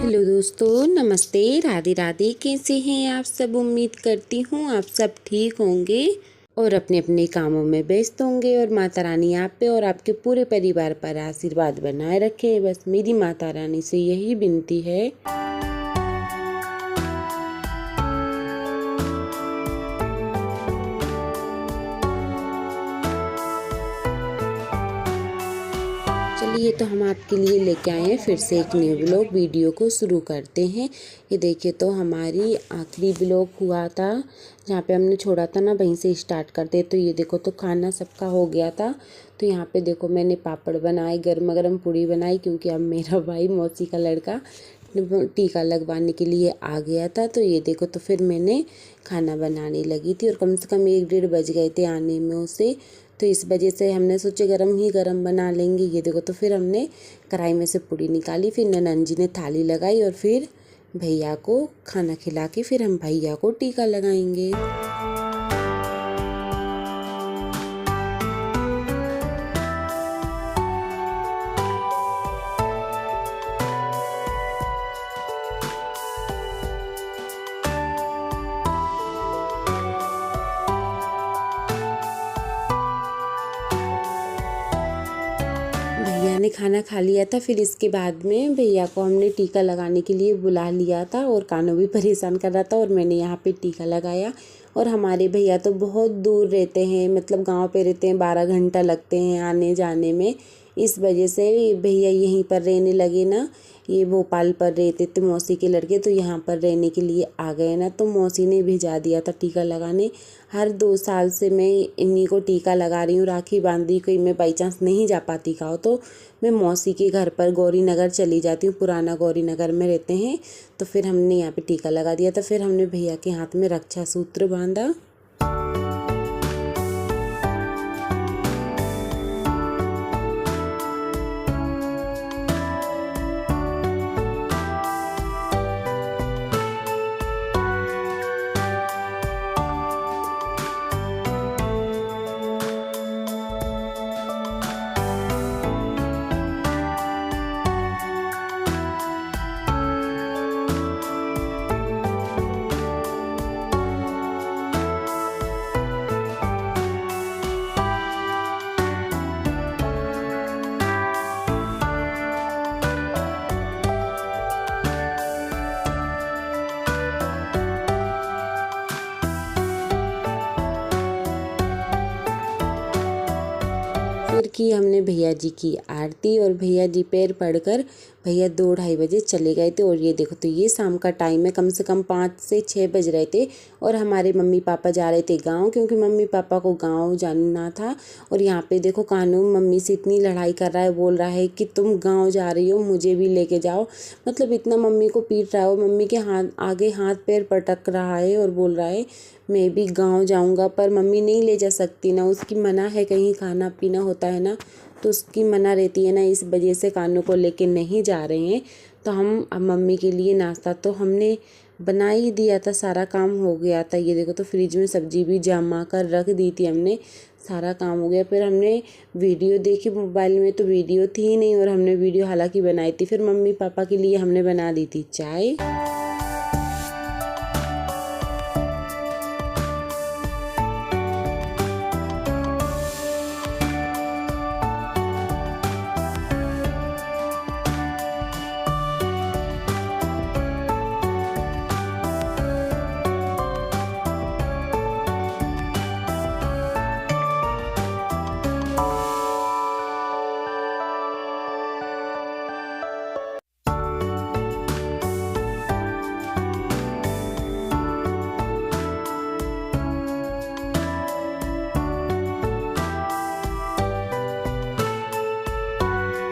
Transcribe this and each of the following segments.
Hello दोस्तों, नमस्ते, राधे राधे। कैसे हैं आप सब? उम्मीद करती हूँ आप सब ठीक होंगे और अपने अपने कामों में व्यस्त होंगे और माता रानी आप पे और आपके पूरे परिवार पर आशीर्वाद बनाए रखे। बस मेरी माता रानी से यही विनती है। चलिए, तो हम आपके लिए लेके आए हैं फिर से एक न्यू ब्लॉग। वीडियो को शुरू करते हैं। ये देखिए, तो हमारी आखिरी ब्लॉग हुआ था जहाँ पे हमने छोड़ा था ना, वहीं से स्टार्ट करते। तो ये देखो, तो खाना सबका हो गया था। तो यहाँ पे देखो, मैंने पापड़ बनाए, गर्मा गर्म पूड़ी बनाई, क्योंकि अब मेरा भाई मौसी का लड़का टीका लगवाने के लिए आ गया था। तो ये देखो, तो फिर मैंने खाना बनाने लगी थी और कम से कम 1 डेढ़ बज गए थे आने में उसे। तो इस वजह से हमने सोचे गरम ही गरम बना लेंगे। ये देखो, तो फिर हमने कढ़ाई में से पूड़ी निकाली, फिर ननंद जी ने थाली लगाई और फिर भैया को खाना खिला के फिर हम भैया को टीका लगाएंगे। भैया ने खाना खा लिया था, फिर इसके बाद में भैया को हमने टीका लगाने के लिए बुला लिया था और कानू भी परेशान कर रहा था और मैंने यहाँ पे टीका लगाया। और हमारे भैया तो बहुत दूर रहते हैं, मतलब गांव पे रहते हैं, 12 घंटा लगते हैं आने जाने में। इस वजह से भैया यहीं पर रहने लगे ना। ये भोपाल पर रहते थे मौसी के लड़के, तो यहाँ पर रहने के लिए आ गए ना। तो मौसी ने भेजा दिया था टीका लगाने। हर 2 साल से मैं इन्हीं को टीका लगा रही हूँ, राखी बांध रही। कोई मैं बाई चांस नहीं जा पाती गाँव, तो मैं मौसी के घर पर गौरी नगर चली जाती हूँ। पुराना गौरी नगर में रहते हैं। तो फिर हमने यहाँ पे टीका लगा दिया था। फिर हमने भैया के हाथ में रक्षा सूत्र बांधा। फिर की हमने भैया जी की आरती और भैया जी पैर पड़कर भैया 2-2:30 बजे चले गए थे। और ये देखो, तो ये शाम का टाइम है, कम से कम 5 से 6 बज रहे थे। और हमारे मम्मी पापा जा रहे थे गांव, क्योंकि मम्मी पापा को गांव जाना था। और यहाँ पे देखो, कानू मम्मी से इतनी लड़ाई कर रहा है, बोल रहा है कि तुम गाँव जा रही हो, मुझे भी लेके जाओ। मतलब इतना मम्मी को पीट रहा है, मम्मी के आगे हाथ पैर पटक रहा है और बोल रहा है मैं भी गांव जाऊंगा। पर मम्मी नहीं ले जा सकती ना, उसकी मना है, कहीं खाना पीना होता है ना, तो उसकी मना रहती है ना। इस वजह से कानू को लेके नहीं जा रहे हैं। तो हम अब मम्मी के लिए नाश्ता तो हमने बना ही दिया था, सारा काम हो गया था। ये देखो, तो फ्रिज में सब्जी भी जमा कर रख दी थी हमने, सारा काम हो गया। फिर हमने वीडियो देखी मोबाइल में, तो वीडियो थी नहीं और हमने वीडियो हालांकि बनाई थी। फिर मम्मी पापा के लिए हमने बना दी थी चाय।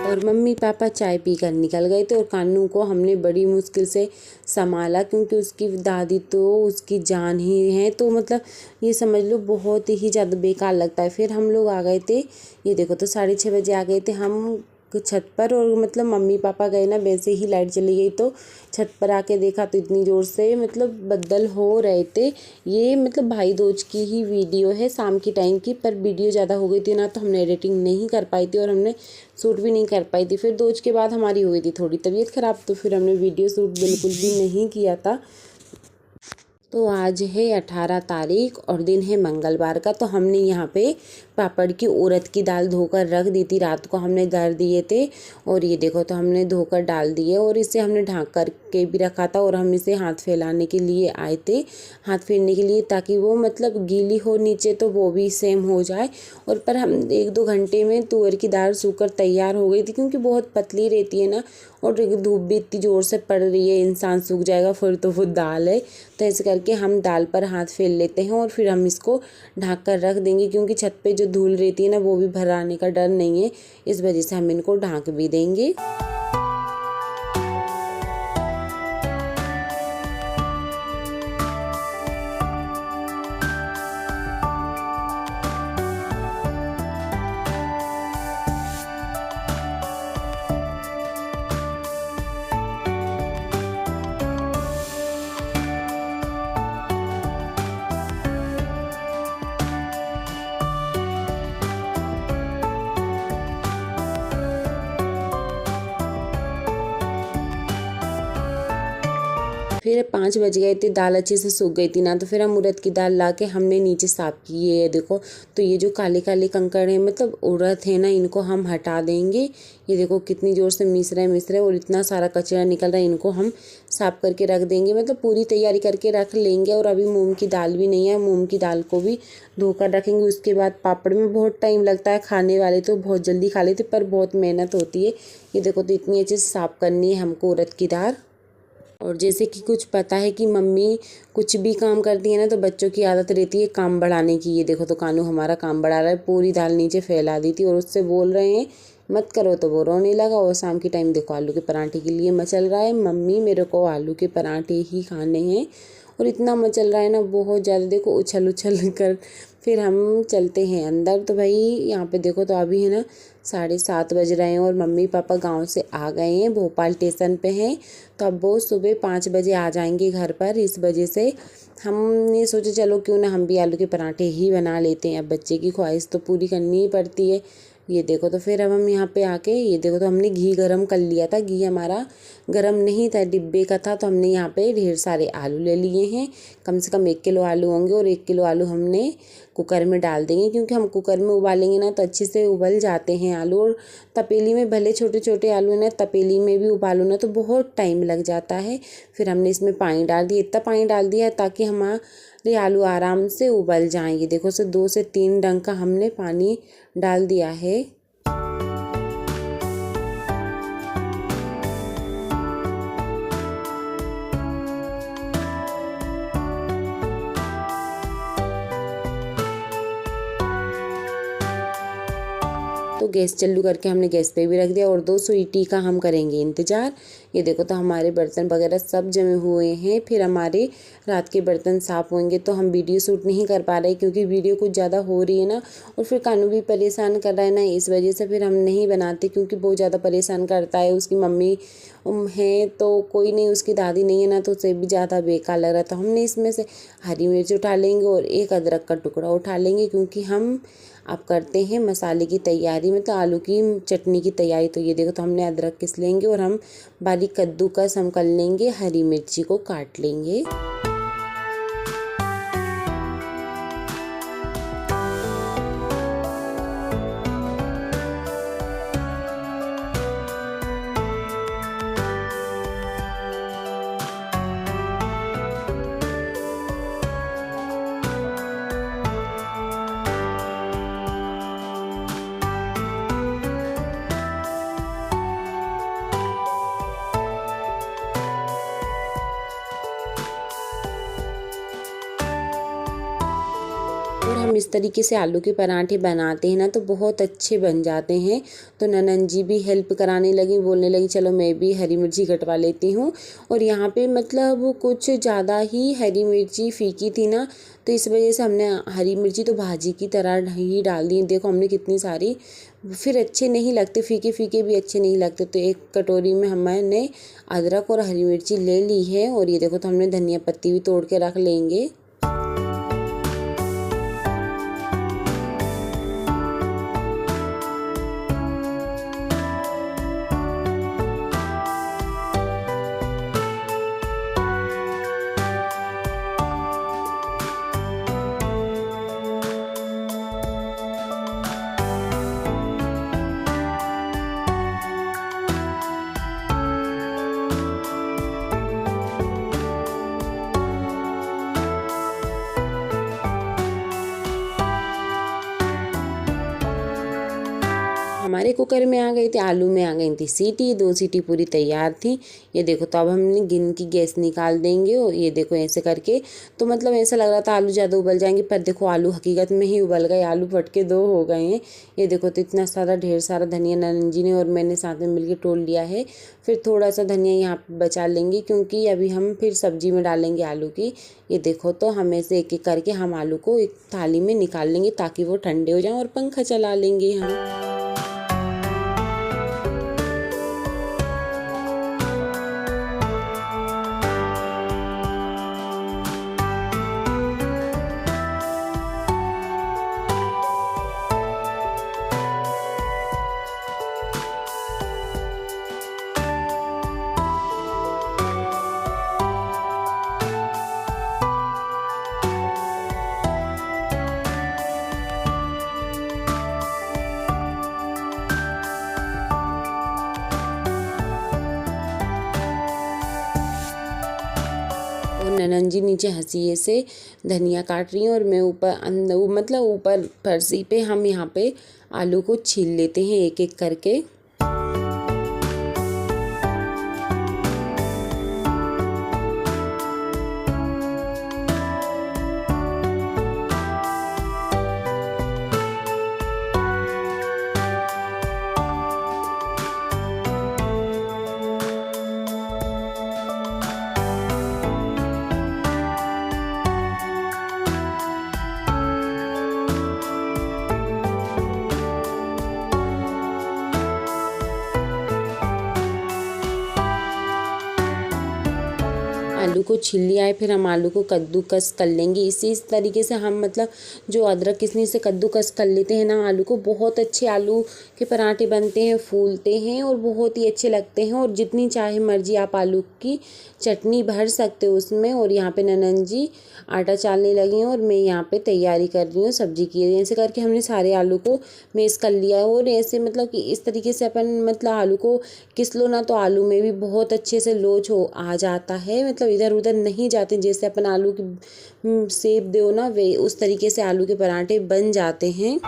और मम्मी पापा चाय पीकर निकल गए थे और कान्नू को हमने बड़ी मुश्किल से संभाला, क्योंकि उसकी दादी तो उसकी जान ही है। तो मतलब ये समझ लो बहुत ही ज़्यादा बेकार लगता है। फिर हम लोग आ गए थे, ये देखो, तो 6:30 बजे आ गए थे हम छत पर, और मतलब मम्मी पापा गए ना, वैसे ही लाइट चली गई। तो छत पर आके देखा तो इतनी ज़ोर से मतलब बदल हो रहे थे। ये मतलब भाई दूज की ही वीडियो है, शाम की टाइम की, पर वीडियो ज़्यादा हो गई थी ना, तो हमने एडिटिंग नहीं कर पाई थी और हमने शूट भी नहीं कर पाई थी। फिर दूज के बाद हमारी हो गई थी थोड़ी तबीयत ख़राब, तो फिर हमने वीडियो शूट बिल्कुल भी नहीं किया था। तो आज है 18 तारीख और दिन है मंगलवार का। तो हमने यहाँ पे पापड़ की उड़द की दाल धोकर रख दी थी, रात को हमने धर दिए थे। और ये देखो, तो हमने धोकर डाल दिए और इसे हमने ढक कर के भी रखा था। और हम इसे हाथ फैलाने के लिए आए थे, हाथ फेरने के लिए, ताकि वो मतलब गीली हो नीचे तो वो भी सेम हो जाए। और पर हम 1-2 घंटे में तुअर की दाल सूखकर तैयार हो गई थी, क्योंकि बहुत पतली रहती है ना, और धूप भी इतनी ज़ोर से पड़ रही है, इंसान सूख जाएगा फिर तो वो दाल है। तो ऐसे करके हम दाल पर हाथ फेर लेते हैं और फिर हम इसको ढक कर रख देंगे, क्योंकि छत पे जो धूल रहती है ना, वो भी भर आने का डर नहीं है, इस वजह से हम इनको ढक भी देंगे। फिर 5 बज गए थे, दाल अच्छे से सूख गई थी ना, तो फिर हम उड़द की दाल ला के हमने नीचे साफ़ की। ये देखो, तो ये जो काले काले कंकड़ हैं मतलब उड़द है ना, इनको हम हटा देंगे। ये देखो कितनी ज़ोर से मिस रहे और इतना सारा कचरा निकल रहा है, इनको हम साफ़ करके रख देंगे। मतलब पूरी तैयारी करके रख लेंगे। और अभी मूंग की दाल भी नहीं है, मूंग की दाल को भी धोकर रखेंगे। उसके बाद पापड़ में बहुत टाइम लगता है, खाने वाले तो बहुत जल्दी खा लेते, पर बहुत मेहनत होती है। ये देखो, तो इतनी अच्छे से साफ़ करनी है हमको उड़द की दाल। और जैसे कि कुछ पता है कि मम्मी कुछ भी काम करती है ना, तो बच्चों की आदत रहती है काम बढ़ाने की। ये देखो, तो कानू हमारा काम बढ़ा रहा है, पूरी दाल नीचे फैला दी थी और उससे बोल रहे हैं मत करो, तो वो रोने लगा। और शाम के टाइम देखो, आलू के पराठे के लिए मचल रहा है, मम्मी मेरे को आलू के पराठे ही खाने हैं। और इतना मचल रहा है ना, बहुत ज़्यादा, देखो उछल उछल कर। फिर हम चलते हैं अंदर। तो भाई यहाँ पे देखो, तो अभी है ना 7:30 बज रहे हैं और मम्मी पापा गांव से आ गए हैं, भोपाल स्टेशन पे हैं। तो अब वो सुबह 5 बजे आ जाएंगे घर पर। इस वजह से हमने सोचा चलो क्यों ना हम भी आलू के पराठे ही बना लेते हैं, अब बच्चे की ख्वाहिश तो पूरी करनी ही पड़ती है। ये देखो, तो फिर अब हम यहाँ पे आके, ये देखो, तो हमने घी गरम कर लिया था। घी हमारा गरम नहीं था, डिब्बे का था। तो हमने यहाँ पे ढेर सारे आलू ले लिए हैं, कम से कम 1 किलो आलू होंगे। और 1 किलो आलू हमने कुकर में डाल देंगे, क्योंकि हम कुकर में उबालेंगे ना तो अच्छे से उबल जाते हैं आलू। और तपेली में भले छोटे छोटे आलू हैं ना, तपेली में भी उबालो ना तो बहुत टाइम लग जाता है। फिर हमने इसमें पानी डाल दिया, इतना पानी डाल दिया है ताकि हमारे आलू आराम से उबल जाएंगे। देखो, 2 से 3 डंग का हमने पानी डाल दिया है। तो गैस चालू करके हमने गैस पे भी रख दिया और 2 सीटी का हम करेंगे इंतज़ार। ये देखो, तो हमारे बर्तन वगैरह सब जमे हुए हैं। फिर हमारे रात के बर्तन साफ़ होंगे। तो हम वीडियो शूट नहीं कर पा रहे, क्योंकि वीडियो कुछ ज़्यादा हो रही है ना, और फिर कानू भी परेशान कर रहा है ना, इस वजह से फिर हम नहीं बनाते, क्योंकि बहुत ज़्यादा परेशान करता है। उसकी मम्मी है तो कोई नहीं, उसकी दादी नहीं है ना, तो उसे भी ज़्यादा बेकार लग रहा था। हमने इसमें से हरी मिर्च उठा लेंगे और 1 अदरक का टुकड़ा उठा लेंगे, क्योंकि हम अब करते हैं मसाले की तैयारी, मतलब आलू की चटनी की तैयारी। तो ये देखो, तो हमने अदरक किस लेंगे और हम बारीक कद्दूकस हम कर लेंगे, हरी मिर्ची को काट लेंगे। इस तरीके से आलू के पराठे बनाते हैं ना तो बहुत अच्छे बन जाते हैं। तो ननंद जी भी हेल्प कराने लगी, बोलने लगी चलो मैं भी हरी मिर्ची कटवा लेती हूँ। और यहाँ पे मतलब कुछ ज़्यादा ही हरी मिर्ची फीकी थी ना, तो इस वजह से हमने हरी मिर्ची तो भाजी की तरह ही डाल दी। देखो हमने कितनी सारी, फिर अच्छे नहीं लगते, फीके फीके भी अच्छे नहीं लगते। तो एक कटोरी में हमने अदरक और हरी मिर्ची ले ली है। और ये देखो तो हमने धनिया पत्ती भी तोड़ के रख लेंगे। हमारे कुकर में आ गई थी, आलू में आ गई थी सीटी, 2 सीटी पूरी तैयार थी। ये देखो तो अब हमने गिन की गैस निकाल देंगे। और ये देखो ऐसे करके, तो मतलब ऐसा लग रहा था आलू ज़्यादा उबल जाएंगे, पर देखो आलू हकीकत में ही उबल गए, आलू फट के 2 हो गए हैं। ये देखो तो इतना सारा ढेर सारा धनिया ननंद जी ने और मैंने साथ में मिलकर तोड़ लिया है। फिर थोड़ा सा धनिया यहाँ पे बचा लेंगे क्योंकि अभी हम फिर सब्जी में डालेंगे आलू की। ये देखो तो हमें से एक एक करके हम आलू को एक थाली में निकाल लेंगे ताकि वो ठंडे हो जाएं और पंखा चला लेंगे हम। और ननंद जी नीचे हंसिए से धनिया काट रही हैं और मैं ऊपर मतलब ऊपर फर्शी पे हम यहाँ पे आलू को छील लेते हैं एक एक करके। आलू को छील लिया है, फिर हम आलू को कद्दूकस कर लेंगे। इसी तरीके से हम मतलब जो अदरक किशमिश से कद्दूकस कर लेते हैं ना आलू को, बहुत अच्छे आलू के पराठे बनते हैं, फूलते हैं और बहुत ही अच्छे लगते हैं। और जितनी चाहे मर्जी आप आलू की चटनी भर सकते हो उसमें। और यहाँ पे ननंद जी आटा चालने लगी हैं और मैं यहाँ पे तैयारी कर रही हूँ सब्जी की। ऐसे करके हमने सारे आलू को मैश कर लिया है। और ऐसे मतलब कि इस तरीके से अपन मतलब आलू को किस लो ना तो आलू में भी बहुत अच्छे से लोच हो आ जाता है, मतलब इधर उधर नहीं जाते। जैसे अपन आलू की शेप दो ना वे उस तरीके से आलू के पराठे बन जाते हैं।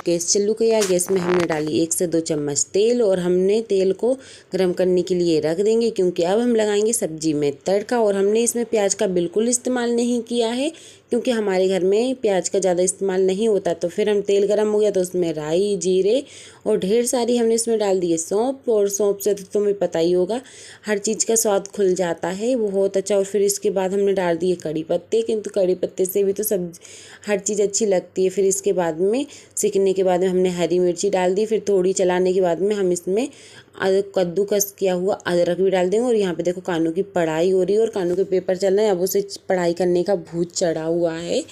गैस चालू किया, गैस में हमने डाली 1 से 2 चम्मच तेल और हमने तेल को गर्म करने के लिए रख देंगे क्योंकि अब हम लगाएंगे सब्जी में तड़का। और हमने इसमें प्याज का बिल्कुल इस्तेमाल नहीं किया है क्योंकि हमारे घर में प्याज का ज़्यादा इस्तेमाल नहीं होता। तो फिर हम तेल गर्म हो गया तो उसमें राई जीरे और ढेर सारी हमने इसमें डाल दी है सौंफ। और सौंफ से तो तुम्हें पता ही होगा हर चीज़ का स्वाद खुल जाता है बहुत अच्छा। और फिर इसके बाद हमने डाल दिए कड़ी पत्ते, किंतु कड़ी पत्ते से भी तो सब हर चीज़ अच्छी लगती है। फिर इसके बाद में सीखने के बाद में हमने हरी मिर्ची डाल दी। फिर थोड़ी चलाने के बाद में हम इसमें कद्दूकस किया हुआ अदरक भी डाल देंगे। और यहाँ पे देखो कानों की पढ़ाई हो रही है और कानों के पेपर चल रहे हैं, अब उसे पढ़ाई करने का भूत चढ़ा हुआ है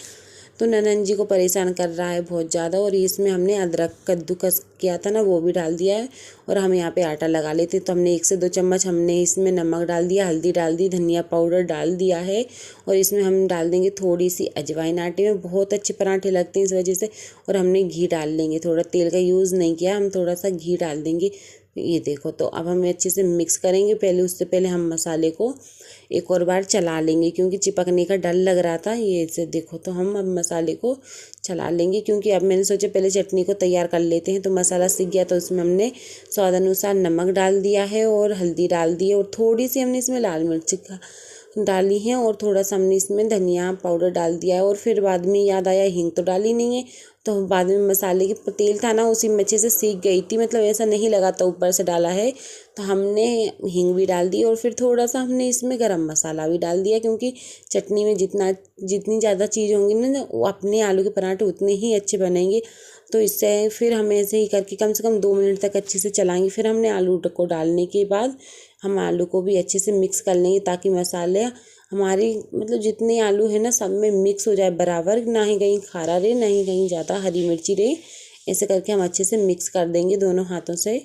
तो ननंद जी को परेशान कर रहा है बहुत ज़्यादा। और इसमें हमने अदरक कद्दूकस किया था ना वो भी डाल दिया है। और हम यहाँ पे आटा लगा लेते तो हमने 1 से 2 चम्मच हमने इसमें नमक डाल दिया, हल्दी डाल दी, धनिया पाउडर डाल दिया है। और इसमें हम डाल देंगे थोड़ी सी अजवाइन, आटे में बहुत अच्छे पराठे लगते हैं इस वजह से। और हमने घी डाल लेंगे, थोड़ा तेल का यूज़ नहीं किया, हम थोड़ा सा घी डाल देंगे। ये देखो तो अब हमें अच्छे से मिक्स करेंगे। उससे पहले हम मसाले को एक और बार चला लेंगे क्योंकि चिपकने का डर लग रहा था। ये से देखो तो हम अब मसाले को चला लेंगे क्योंकि अब मैंने सोचा पहले चटनी को तैयार कर लेते हैं। तो मसाला सीख गया तो उसमें हमने स्वाद अनुसार नमक डाल दिया है और हल्दी डाल दी है और थोड़ी सी हमने इसमें लाल मिर्च डाली है और थोड़ा सा हमने इसमें धनिया पाउडर डाल दिया है। और फिर बाद में याद आया हींग तो डाली नहीं है, तो बाद में मसाले के तेल था ना उसी में अच्छे से सीख गई थी, मतलब ऐसा नहीं लगा तो ऊपर से डाला है। तो हमने हींग भी डाल दी और फिर थोड़ा सा हमने इसमें गरम मसाला भी डाल दिया क्योंकि चटनी में जितनी ज़्यादा चीज़ होंगी ना वो अपने आलू के पराठे उतने ही अच्छे बनेंगे। तो इससे फिर हम ऐसे ही करके कम से कम 2 मिनट तक अच्छे से चलाएंगे। फिर हमने आलू को डालने के बाद हम आलू को भी अच्छे से मिक्स कर लेंगे ताकि मसाले हमारी मतलब जितने आलू है ना सब में मिक्स हो जाए बराबर, ना ही कहीं खारा रहे ना ही कहीं ज़्यादा हरी मिर्ची रहे। ऐसे करके हम अच्छे से मिक्स कर देंगे दोनों हाथों से।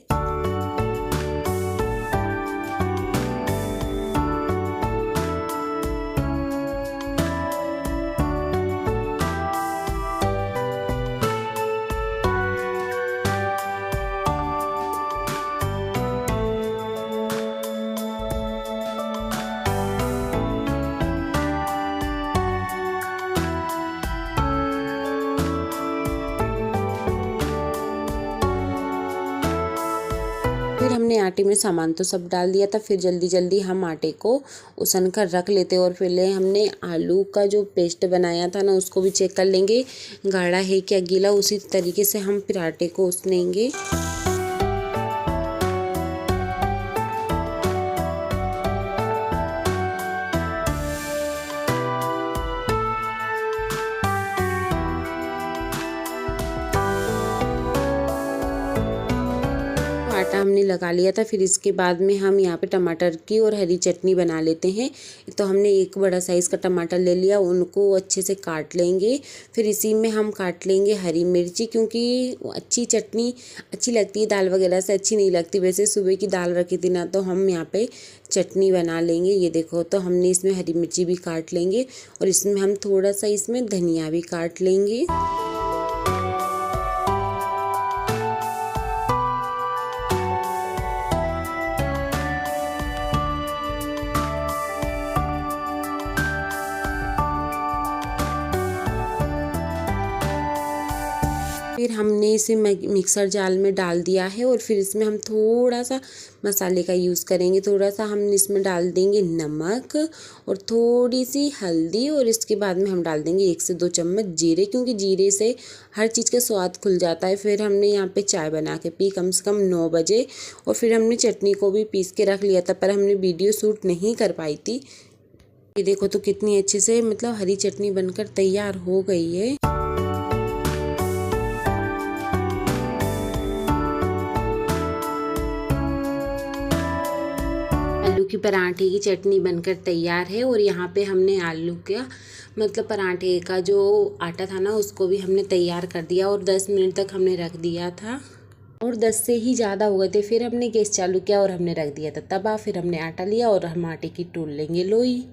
फिर हमने आटे में सामान तो सब डाल दिया था। फिर जल्दी जल्दी हम आटे को उसन कर रख लेते और पहले हमने आलू का जो पेस्ट बनाया था ना उसको भी चेक कर लेंगे गाढ़ा है क्या गीला, उसी तरीके से हम फिर आटे को उसनेंगे। आटा हमने लगा लिया था। फिर इसके बाद में हम यहाँ पे टमाटर की और हरी चटनी बना लेते हैं। तो हमने एक बड़ा साइज़ का टमाटर ले लिया, उनको अच्छे से काट लेंगे। फिर इसी में हम काट लेंगे हरी मिर्ची क्योंकि अच्छी चटनी अच्छी लगती है, दाल वगैरह से अच्छी नहीं लगती। वैसे सुबह की दाल रखी थी ना तो हम यहाँ पे चटनी बना लेंगे। ये देखो तो हमने इसमें हरी मिर्ची भी काट लेंगे और इसमें हम थोड़ा सा इसमें धनिया भी काट लेंगे। फिर हमने इसे मिक्सर जाल में डाल दिया है और फिर इसमें हम थोड़ा सा मसाले का यूज़ करेंगे। थोड़ा सा हम इसमें डाल देंगे नमक और थोड़ी सी हल्दी और इसके बाद में हम डाल देंगे 1 से 2 चम्मच जीरे क्योंकि जीरे से हर चीज़ का स्वाद खुल जाता है। फिर हमने यहाँ पे चाय बना के पी कम से कम 9 बजे और फिर हमने चटनी को भी पीस के रख लिया था, पर हमने वीडियो शूट नहीं कर पाई थी। ये देखो तो कितनी अच्छे से मतलब हरी चटनी बनकर तैयार हो गई है। आलू की पराठे की चटनी बनकर तैयार है और यहाँ पे हमने आलू का मतलब पराठे का जो आटा था ना उसको भी हमने तैयार कर दिया और 10 मिनट तक हमने रख दिया था और 10 से ही ज़्यादा हो गए थे। फिर हमने गैस चालू किया और हमने रख दिया था तवा। फिर हमने आटा लिया और हम आटे की टूल लेंगे लोई।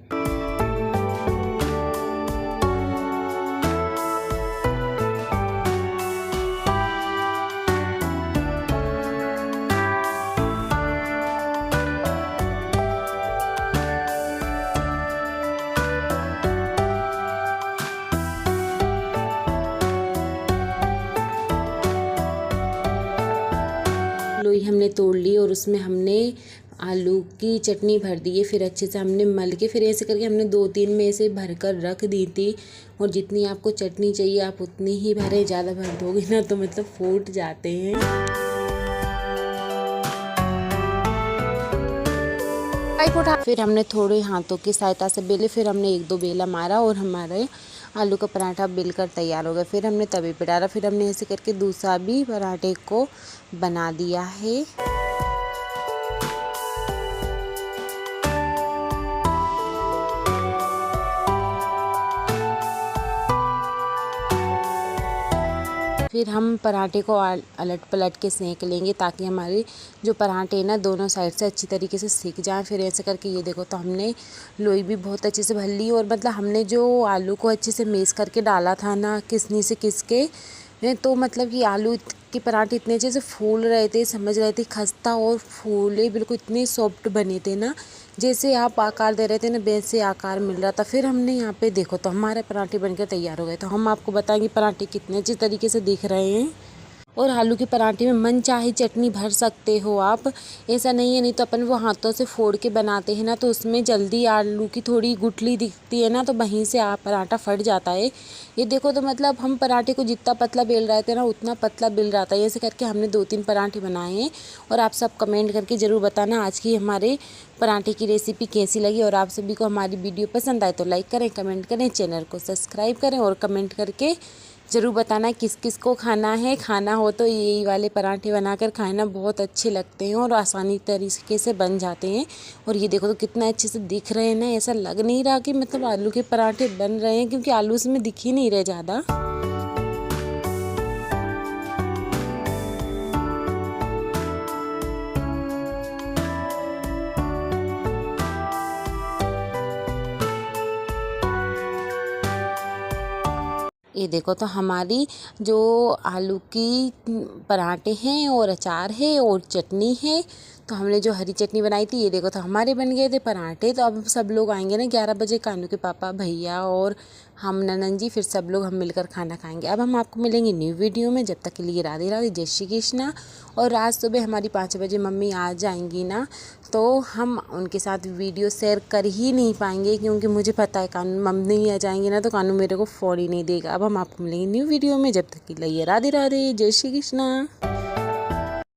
लोई हमने तोड़ ली और उसमें हमने आलू की चटनी भर दी है। फिर अच्छे से हमने मल के फिर ऐसे करके हमने 2-3 में ऐसे भर कर रख दी थी और जितनी आपको चटनी चाहिए आप उतनी ही भरें, ज़्यादा भर दोगे ना तो मतलब फूट जाते हैं। फिर हमने थोड़े हाथों की सहायता से बेले, फिर हमने 1-2 बेला मारा और हमारे आलू का पराठा बेलकर तैयार हो गया। फिर हमने तवे पे डाला, फिर हमने ऐसे करके दूसरा भी पराठे को बना दिया है। फिर हम पराठे को अलट पलट के सेंक लेंगे ताकि हमारे जो पराठे हैं ना दोनों साइड से अच्छी तरीके से सीख जाएं। फिर ऐसे करके ये देखो तो हमने लोई भी बहुत अच्छे से भर ली और मतलब हमने जो आलू को अच्छे से मेश करके डाला था ना किसनी से किस के, तो मतलब कि आलू के पराठे इतने अच्छे से फूल रहे थे, समझ रहे थे, खस्ता और फूले बिल्कुल इतने सॉफ्ट बने थे ना, जैसे आप आकार दे रहे थे ना वैसे आकार मिल रहा था। फिर हमने यहाँ पे देखो तो हमारे पराठे बनकर तैयार हो गए। तो हम आपको बताएंगे पराठे कितने अच्छे तरीके से दिख रहे हैं। और आलू के पराठे में मन चाहे चटनी भर सकते हो आप, ऐसा नहीं है। नहीं तो अपन वो हाथों से फोड़ के बनाते हैं ना, तो उसमें जल्दी आलू की थोड़ी गुठली दिखती है ना, तो वहीं से पराठा फट जाता है। ये देखो तो मतलब हम पराठे को जितना पतला बेल रहे थे ना उतना पतला बेल रहा था। ऐसे करके हमने 2-3 पराठे बनाए हैं। और आप सब कमेंट करके ज़रूर बताना आज की हमारे पराठे की रेसिपी कैसी लगी। और आप सभी को हमारी वीडियो पसंद आए तो लाइक करें, कमेंट करें, चैनल को सब्सक्राइब करें और कमेंट करके ज़रूर बताना किस किस को खाना है। खाना हो तो यही वाले पराठे बनाकर खाना, बहुत अच्छे लगते हैं और आसानी तरीके से बन जाते हैं। और ये देखो तो कितना अच्छे से दिख रहे हैं ना, ऐसा लग नहीं रहा कि मतलब आलू के पराठे बन रहे हैं, क्योंकि आलू इसमें दिख ही नहीं रहे ज़्यादा। ये देखो तो हमारी जो आलू की पराठे हैं और अचार है और चटनी है। तो हमने जो हरी चटनी बनाई थी, ये देखो तो हमारे बन गए थे पराठे। तो अब सब लोग आएंगे ना 11 बजे, कानू के पापा, भैया और हम ननन जी, फिर सब लोग हम मिलकर खाना खाएंगे। अब हम आपको मिलेंगे न्यू वीडियो में। जब तक के लिए राधे राधे, जय श्री कृष्णा। और आज सुबह हमारी 5 बजे मम्मी आ जाएंगी ना, तो हम उनके साथ वीडियो शेयर कर ही नहीं पाएंगे, क्योंकि मुझे पता है कानू मम्मी आ जाएंगी ना तो कानू मेरे को फोड़ ही नहीं देगा। अब हम आपको मिलेंगे न्यू वीडियो में। जब तक के लिए राधे राधे, जय श्री कृष्णा।